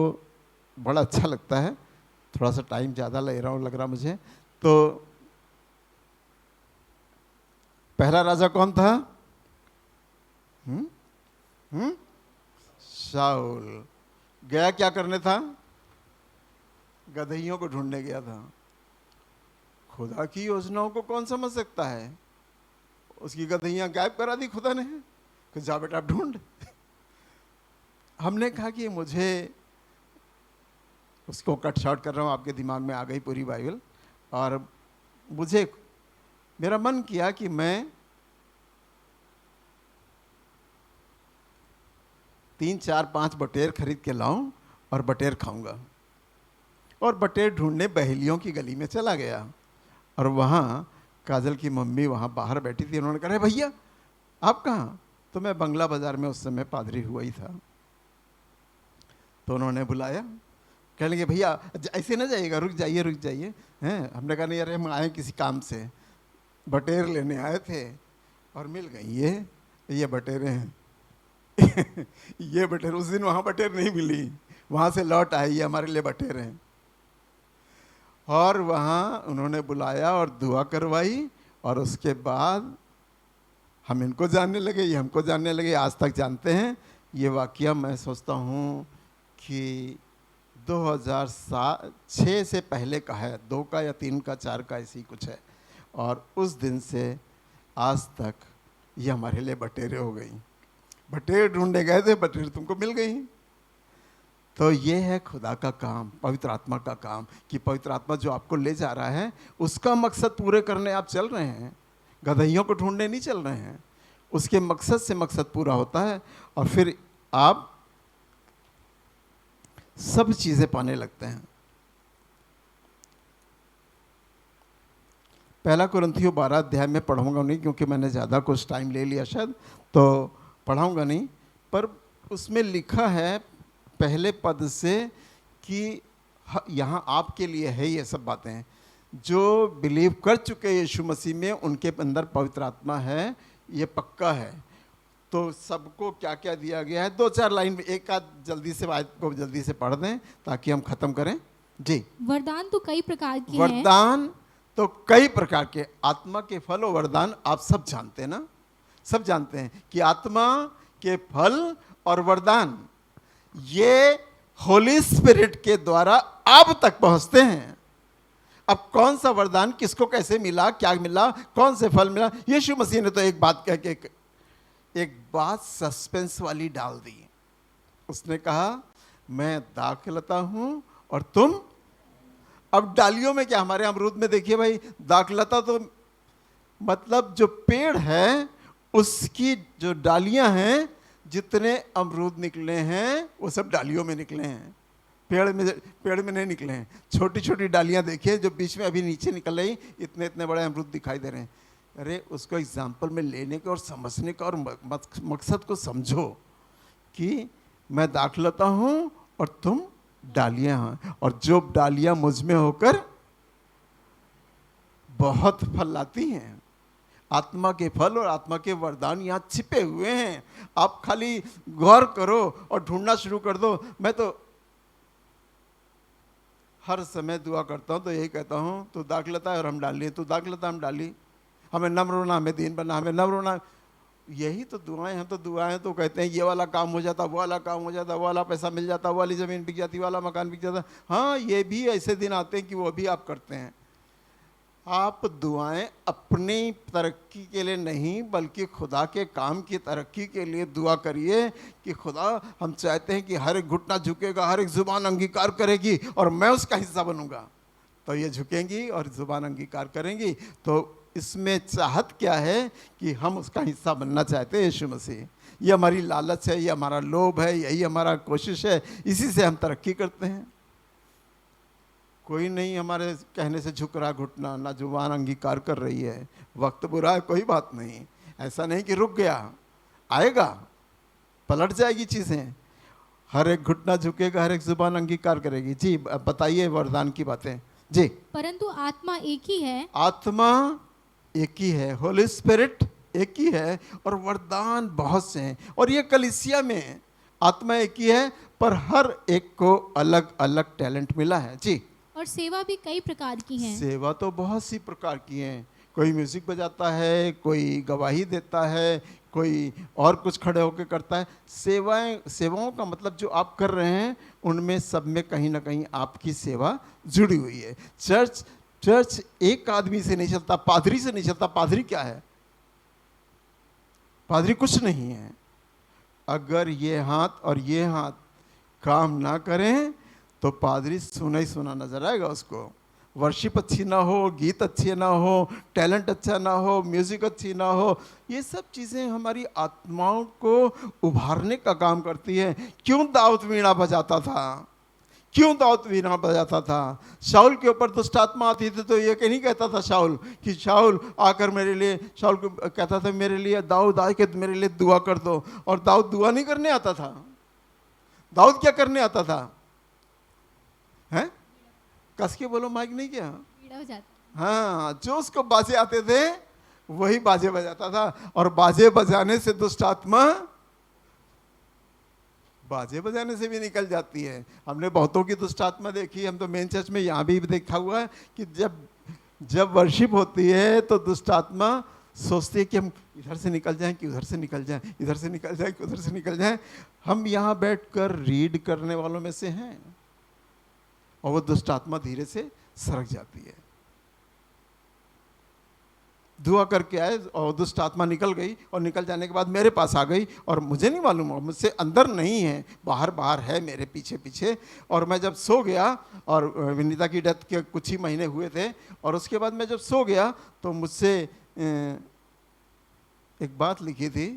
बड़ा अच्छा लगता है, थोड़ा सा टाइम ज़्यादा लग रहा मुझे। तो पहला राजा कौन था? शाऊल। गया क्या करने था? गदहियों को ढूंढने गया था। खुदा की योजनाओं को कौन समझ सकता है? उसकी गदहियां गायब करा दी खुदा ने, कि जा बेटा आप ढूंढ। हमने कहा कि मुझे, उसको कट शॉर्ट कर रहा हूँ, आपके दिमाग में आ गई पूरी बाइबल। और मुझे मेरा मन किया कि मैं 3, 4, 5 बटेर खरीद के लाऊं और बटेर खाऊंगा। और बटेर ढूंढने बहेलियों की गली में चला गया। और वहाँ काजल की मम्मी वहाँ बाहर बैठी थी। उन्होंने कहा भैया आप कहाँ? तो मैं बंगला बाजार में उस समय पादरी हुआ ही था। तो उन्होंने बुलाया, कह लेंगे भैया ऐसे ना जाइएगा, रुक जाइए हैं। हमने कहा नहीं अरे हम आए किसी काम से, बटेर लेने आए थे और मिल गई ये बटेरें हैं। ये बटेर, उस दिन वहाँ बटेर नहीं मिली, वहाँ से लौट आई, ये हमारे लिए बटेर हैं। और वहाँ उन्होंने बुलाया और दुआ करवाई। और उसके बाद हम इनको जानने लगे, ये हमको जानने लगे, आज तक जानते हैं। ये वाकया मैं सोचता हूँ कि 2006 से पहले का है, 2 का या 3 का 4 का ऐसी कुछ है। और उस दिन से आज तक ये हमारे लिए बटेरे हो गई। बटेर ढूंढने गए थे, बटेर तुमको मिल गई। तो ये है खुदा का काम, पवित्र आत्मा का काम, कि पवित्र आत्मा जो आपको ले जा रहा है उसका मकसद पूरे करने आप चल रहे हैं, गदहियों को ढूंढने नहीं चल रहे हैं। उसके मकसद से मकसद पूरा होता है और फिर आप सब चीज़ें पाने लगते हैं। पहला कुरिन्थियों 12 अध्याय में पढ़ूंगा नहीं, क्योंकि मैंने ज़्यादा कुछ टाइम ले लिया शायद, तो पढ़ाऊंगा नहीं। पर उसमें लिखा है पहले पद से कि यहाँ आपके लिए है ये सब बातें। जो बिलीव कर चुके यीशु मसीह में, उनके अंदर पवित्र आत्मा है, ये पक्का है। तो सबको क्या क्या दिया गया है, 2-4 लाइन में एक आध जल्दी से बात को जल्दी से पढ़ दें ताकि हम खत्म करें। जी। वरदान तो कई प्रकार के हैं। वरदान तो कई प्रकार के, आत्मा के फल और वरदान आप सब जानते हैं ना, सब जानते हैं कि आत्मा के फल और वरदान ये होली स्पिरिट के द्वारा आप तक पहुंचते हैं। अब कौन सा वरदान किसको कैसे मिला, क्या मिला, कौन से फल मिला, यीशु मसीह ने तो एक बात कह के एक बात सस्पेंस वाली डाल दी। उसने कहा मैं दाखलता हूं और तुम। अब डालियों में क्या, हमारे अमरूद में देखिए भाई, दाखलता तो मतलब जो पेड़ है उसकी जो डालियां हैं, जितने अमरूद निकले हैं वो सब डालियों में निकले हैं, पेड़ में नहीं निकले हैं। छोटी छोटी डालियां देखिए जो बीच में अभी नीचे निकल रही, इतने इतने बड़े अमरूद दिखाई दे रहे हैं। अरे उसको एग्जाम्पल में लेने का और समझने का और मकसद को समझो कि मैं दाखलता हूं और तुम डालियां हैं, और जो डालियां मुझ में होकर बहुत फल लाती हैं। आत्मा के फल और आत्मा के वरदान यहाँ छिपे हुए हैं, आप खाली गौर करो और ढूंढना शुरू कर दो। मैं तो हर समय दुआ करता हूँ तो यही कहता हूँ, तू दाखलता है और हम डाली, तू दाखलता हम डाली, हमें नम्र होना, हमें दीन बनना, हमें नम्र होना। यही तो दुआएं हैं। तो दुआएं तो कहते हैं ये वाला काम हो जाता, वो वाला काम हो जाता, वो वाला पैसा मिल जाता, वो वाली ज़मीन बिक जाती, वाला मकान बिक जाता। हाँ, ये भी ऐसे दिन आते हैं कि वो भी आप करते हैं। आप दुआएं अपनी तरक्की के लिए नहीं, बल्कि खुदा के काम की तरक्की के लिए दुआ करिए कि खुदा हम चाहते हैं कि हर एक घुटना झुकेगा, हर एक ज़ुबान अंगीकार करेगी और मैं उसका हिस्सा बनूंगा। तो ये झुकेंगी और ज़ुबान अंगीकार करेंगी। तो इसमें चाहत क्या है कि हम उसका हिस्सा बनना चाहते हैं यीशु मसीह। ये हमारी लालच है, ये हमारा लोभ है, यही हमारा कोशिश है, इसी से हम तरक्की करते हैं। कोई नहीं हमारे कहने से झुक रहा घुटना, ना जुबान अंगीकार कर रही है। वक्त बुरा है, कोई बात नहीं, ऐसा नहीं कि रुक गया, आएगा, पलट जाएगी चीज़ें। हर एक घुटना झुकेगा, हर एक जुबान अंगीकार करेगी। जी बताइए वरदान की बातें। जी। परंतु आत्मा एक ही है। आत्मा एक ही है, होली स्पिरिट एक ही है, और वरदान बहुत से हैं। और ये कलीसिया में आत्मा एक ही है, पर हर एक को अलग अलग टैलेंट मिला है। जी। और सेवा भी कई प्रकार की है। सेवा तो बहुत सी प्रकार की हैं। कोई म्यूजिक बजाता है, कोई गवाही देता है, कोई और कुछ खड़े होकर करता है। सेवाओं का मतलब जो आप कर रहे हैं उनमें सब में कहीं ना कहीं आपकी सेवा जुड़ी हुई है। चर्च एक आदमी से नहीं चलता, पादरी से नहीं चलता। पादरी क्या है? पादरी कुछ नहीं है। अगर ये हाथ और ये हाथ काम ना करें तो पादरी सुना ही सुना नजर आएगा उसको। वर्शिप अच्छी ना हो, गीत अच्छे ना हो, टैलेंट अच्छा ना हो, म्यूजिक अच्छी ना हो, ये सब चीज़ें हमारी आत्माओं को उभारने का काम करती है। क्यों दाऊद वीणा बजाता था? क्यों दाऊद वीणा बजाता था? शाऊल के ऊपर दुष्ट आत्मा आती थी तो ये नहीं कहता था शाऊल कि शाऊल आकर मेरे लिए, शाऊल को कहता था मेरे लिए दाऊद आके मेरे लिए दुआ कर दो। और दाऊद दुआ नहीं करने आता था। दाऊद क्या करने आता था? हैं? कस के बोलो, माइक नहीं क्या? हाँ, जो उसको बाजे आते थे वही बाजे बजाता था। और बाजे बजाने से दुष्ट आत्मा बाजे बजाने से भी निकल जाती है। हमने बहुतों की दुष्ट आत्मा देखी। हम तो मेन चर्च में यहाँ भी देखा हुआ है कि जब वर्शिप होती है तो दुष्ट आत्मा सोचती है कि हम इधर से निकल जाएं कि उधर से निकल जाएं, इधर से निकल जाएं कि उधर से निकल जाएं। हम यहाँ बैठकर रीड करने वालों में से हैं और वो दुष्ट आत्मा धीरे से सरक जाती है। दुआ करके आए और दुष्ट आत्मा निकल गई, और निकल जाने के बाद मेरे पास आ गई और मुझे नहीं मालूम, मुझसे अंदर नहीं है, बाहर बाहर है मेरे पीछे पीछे। और मैं जब सो गया, और विनीता की डेथ के कुछ ही महीने हुए थे, और उसके बाद मैं जब सो गया तो मुझसे एक बात लिखी थी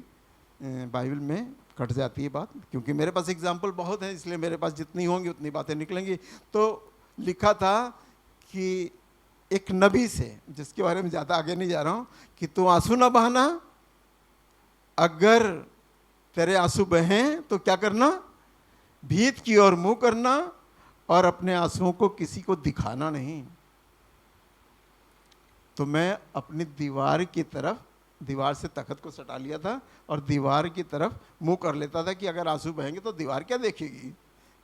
बाइबल में, कट जाती है बात, क्योंकि मेरे पास एग्जाम्पल बहुत है, इसलिए मेरे पास जितनी होंगी उतनी बातें निकलेंगी। तो लिखा था कि एक नबी से, जिसके बारे में ज़्यादा आगे नहीं जा रहा हूँ, कि तू आंसू ना बहाना, अगर तेरे आंसू बहें तो क्या करना, भीत की ओर मुंह करना, और अपने आंसुओं को किसी को दिखाना नहीं। तो मैं अपनी दीवार की तरफ, दीवार से तख्त को सटा लिया था और दीवार की तरफ मुंह कर लेता था कि अगर आंसू बहेंगे तो दीवार क्या देखेगी,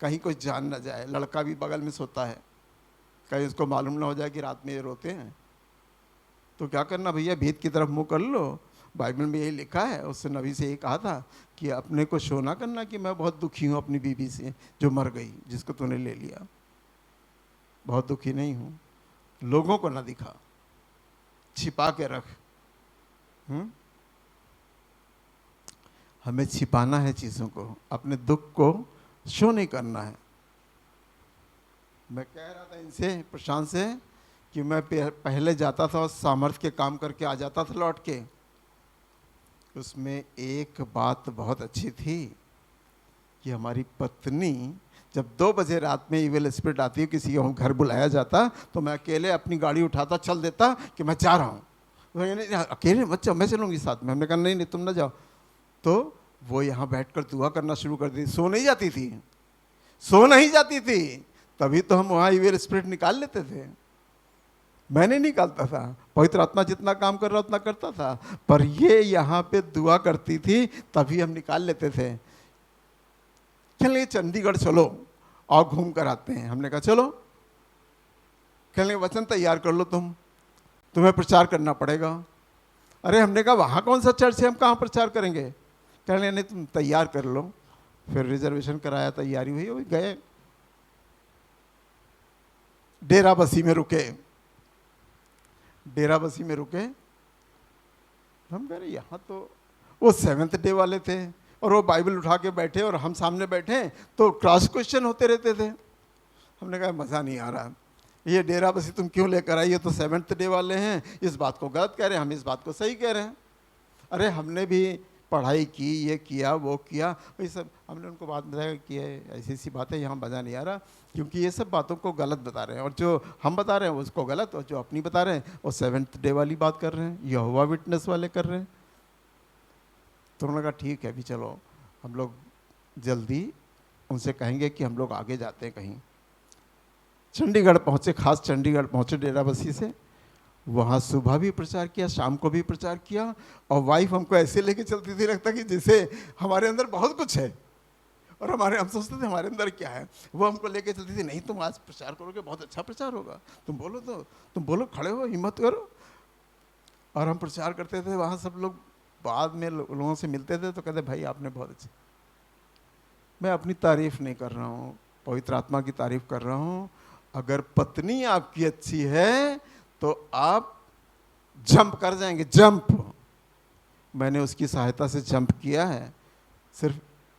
कहीं कोई जान ना जाए। लड़का भी बगल में सोता है, कहीं उसको मालूम ना हो जाए कि रात में ये रोते हैं। तो क्या करना भैया, भीत की तरफ मुंह कर लो। बाइबल में यही लिखा है, उससे नबी से यही कहा था कि अपने को शो ना करना कि मैं बहुत दुखी हूँ अपनी बीवी से जो मर गई, जिसको तूने ले लिया। बहुत दुखी नहीं हूँ, लोगों को ना दिखा, छिपा के रख। हमें छिपाना है चीज़ों को, अपने दुख को शो नहीं करना है। मैं कह रहा था इनसे, प्रशांत से, कि मैं पहले जाता था और सामर्थ्य के काम करके आ जाता था लौट के। उसमें एक बात बहुत अच्छी थी कि हमारी पत्नी जब 2 बजे रात में इविल स्पिरिट आती है, किसी को घर बुलाया जाता, तो मैं अकेले अपनी गाड़ी उठाता चल देता कि मैं जा रहा हूँ। अकेले मत जाओ, मैं चलूँगी साथ में। हमने कहा नहीं नहीं तुम ना जाओ। तो वो यहाँ बैठकर दुआ करना शुरू कर दी। सो नहीं जाती थी, सो नहीं जाती थी, तभी तो हम वहाँ इविल स्पिरिट निकाल लेते थे। मैं नहीं निकालता था, पवित्र आत्मा जितना काम कर रहा उतना करता था, पर ये यहाँ पे दुआ करती थी तभी हम निकाल लेते थे। चलिए चंडीगढ़ चलो और घूम कर आते हैं। हमने कहा चलो। कहने वचन तैयार कर लो, तुम्हें प्रचार करना पड़ेगा। अरे हमने कहा वहाँ कौन सा चर्च है, हम कहाँ प्रचार करेंगे। कहने नहीं तुम तैयार कर लो। फिर रिजर्वेशन कराया, तैयारी हुई, वही गए। डेराबस्सी में रुके, डेराबस्सी में रुके। हम कह रहे यहाँ तो वो 7th डे वाले थे और वो बाइबल उठा के बैठे और हम सामने बैठे, तो क्रॉस क्वेश्चन होते रहते थे। हमने कहा मज़ा नहीं आ रहा, ये डेराबस्सी तुम क्यों लेकर आई, ये तो 7th डे वाले हैं, इस बात को गलत कह रहे हैं, हम इस बात को सही कह रहे हैं। अरे हमने भी पढ़ाई की, ये किया वो किया, वही सब। हमने उनको बात बताया कि ऐसी ऐसी बातें, यहाँ मज़ा नहीं आ रहा, क्योंकि ये सब बातों को गलत बता रहे हैं, और जो हम बता रहे हैं उसको गलत, और जो अपनी बता रहे हैं वो 7th डे वाली बात कर रहे हैं, यहोवा विटनेस वाले कर रहे हैं। तो उन्होंने कहा ठीक है, अभी चलो हम लोग जल्दी उनसे कहेंगे कि हम लोग आगे जाते हैं कहीं। चंडीगढ़ पहुँचे, खास चंडीगढ़ पहुँचे डेराबस्सी से। वहाँ सुबह भी प्रचार किया, शाम को भी प्रचार किया, और वाइफ हमको ऐसे लेके चलती थी, लगता कि जैसे हमारे अंदर बहुत कुछ है, और हम सोचते थे हमारे अंदर क्या है। वो हमको लेके चलती थी, नहीं तुम आज प्रचार करोगे, बहुत अच्छा प्रचार होगा, तुम बोलो, खड़े हो, हिम्मत करो। और हम प्रचार करते थे। वहाँ सब लोग बाद में लोगों से मिलते थे तो कहते भाई आपने बहुत अच्छे। मैं अपनी तारीफ नहीं कर रहा हूँ, पवित्र आत्मा की तारीफ कर रहा हूँ। अगर पत्नी आपकी अच्छी है तो आप जंप कर जाएंगे, जंप। मैंने उसकी सहायता से जंप किया है। सिर्फ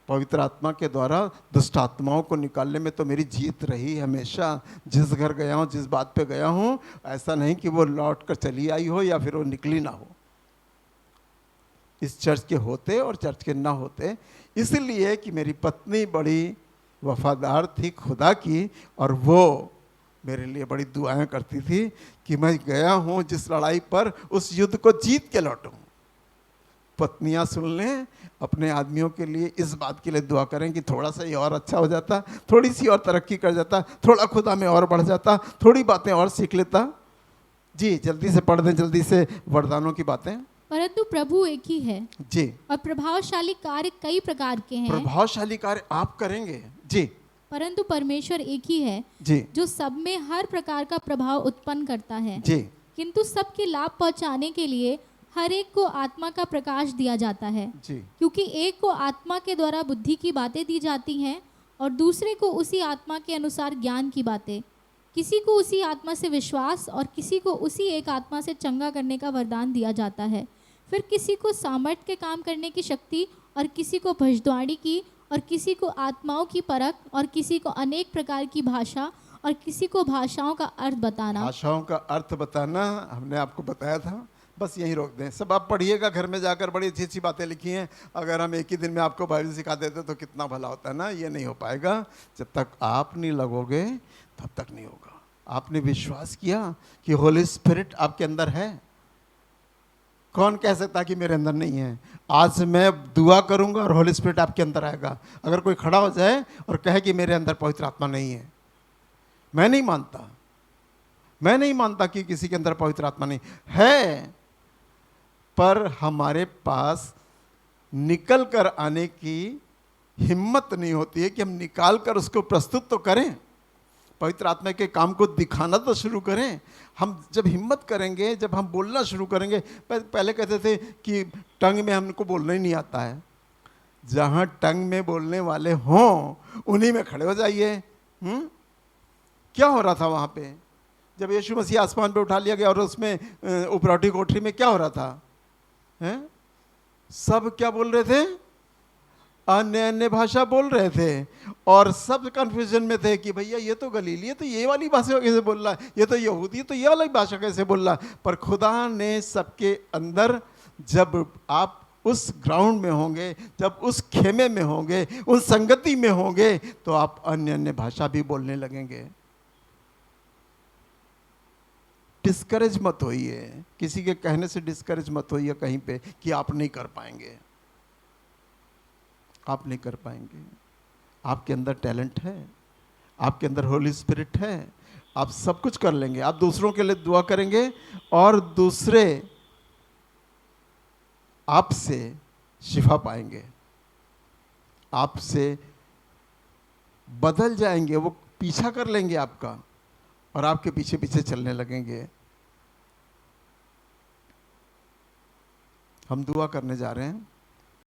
पवित्र आत्मा के द्वारा दुष्ट आत्माओं को निकालने में तो मेरी जीत रही हमेशा। जिस घर गया हूँ, जिस बात पे गया हूँ, ऐसा नहीं कि वो लौट कर चली आई हो या फिर वो निकली ना हो। इस चर्च के होते और चर्च के ना होते, इसलिए कि मेरी पत्नी बड़ी वफादार थी खुदा की, और वो मेरे लिए बड़ी दुआएं करती थी कि मैं गया हूँ जिस लड़ाई पर, उस युद्ध को जीत के लौटूं। पत्नियां सुन लें, अपने आदमियों के लिए इस बात के लिए दुआ करें कि थोड़ा सा ये और अच्छा हो जाता, थोड़ी सी और तरक्की कर जाता, थोड़ा खुदा में और बढ़ जाता, थोड़ी बातें और सीख लेता। जी जल्दी से पढ़ दें, जल्दी से वरदानों की बातें। परंतु प्रभु एक ही है जी, और प्रभावशाली कार्य कई प्रकार के हैं। प्रभावशाली कार्य आप करेंगे जी, परंतु परमेश्वर एक ही है जी, जो सब में हर प्रकार का प्रभाव उत्पन्न करता है। जी, किंतु सबके लाभ पहुंचाने के लिए हर एक को आत्मा का प्रकाश दिया जाता है। जी, क्योंकि एक को आत्मा के द्वारा बुद्धि की बातें दी जाती हैं और दूसरे को उसी आत्मा के अनुसार ज्ञान की बातें। किसी को उसी आत्मा से विश्वास और किसी को उसी एक आत्मा से चंगा करने का वरदान दिया जाता है। फिर किसी को सामर्थ्य के काम करने की शक्ति, और किसी को भविष्यवाणी की, और किसी को आत्माओं की परख, और किसी को अनेक प्रकार की भाषा, और किसी को भाषाओं का अर्थ बताना। भाषाओं का अर्थ बताना हमने आपको बताया था। बस यहीं रोक दें। सब आप पढ़िएगा घर में जाकर, बड़ी अच्छी अच्छी बातें लिखी हैं। अगर हम एक ही दिन में आपको बाइबल सिखा देते तो कितना भला होता है ना। ये नहीं हो पाएगा। जब तक आप नहीं लगोगे तब तक नहीं होगा। आपने विश्वास किया कि होली स्पिरिट आपके अंदर है। कौन कह सकता कि मेरे अंदर नहीं है? आज मैं दुआ करूंगा और होली स्पिरिट आपके अंदर आएगा। अगर कोई खड़ा हो जाए और कहे कि मेरे अंदर पवित्र आत्मा नहीं है, मैं नहीं मानता। मैं नहीं मानता कि किसी के अंदर पवित्र आत्मा नहीं है, पर हमारे पास निकल कर आने की हिम्मत नहीं होती है कि हम निकाल कर उसको प्रस्तुत तो करें, पवित्र आत्मा के काम को दिखाना तो शुरू करें। हम जब हिम्मत करेंगे, जब हम बोलना शुरू करेंगे। पहले कहते थे कि टंग में हमको बोलना ही नहीं आता है। जहाँ टंग में बोलने वाले हों उन्हीं में खड़े हो जाइए। क्या हो रहा था वहाँ पे जब यीशु मसीह आसमान पे उठा लिया गया और उसमें उपरौठी कोठरी में क्या हो रहा था? हैं? सब क्या बोल रहे थे? अन्य अन्य भाषा बोल रहे थे और सब कंफ्यूजन में थे कि भैया ये तो गलीली है तो ये वाली भाषा कैसे बोल रहा है, ये तो यहूदी है तो ये वाली भाषा कैसे बोल रहा है। पर खुदा ने सबके अंदर, जब आप उस ग्राउंड में होंगे, जब उस खेमे में होंगे, उस संगति में होंगे, तो आप अन्य अन्य भाषा भी बोलने लगेंगे। डिस्करेज मत होइए, किसी के कहने से डिस्करेज मत होइए कहीं पे कि आप नहीं कर पाएंगे। आप नहीं कर पाएंगे। आपके अंदर टैलेंट है, आपके अंदर होली स्पिरिट है, आप सब कुछ कर लेंगे। आप दूसरों के लिए दुआ करेंगे और दूसरे आपसे शिफा पाएंगे, आपसे बदल जाएंगे। वो पीछा कर लेंगे आपका और आपके पीछे पीछे चलने लगेंगे। हम दुआ करने जा रहे हैं।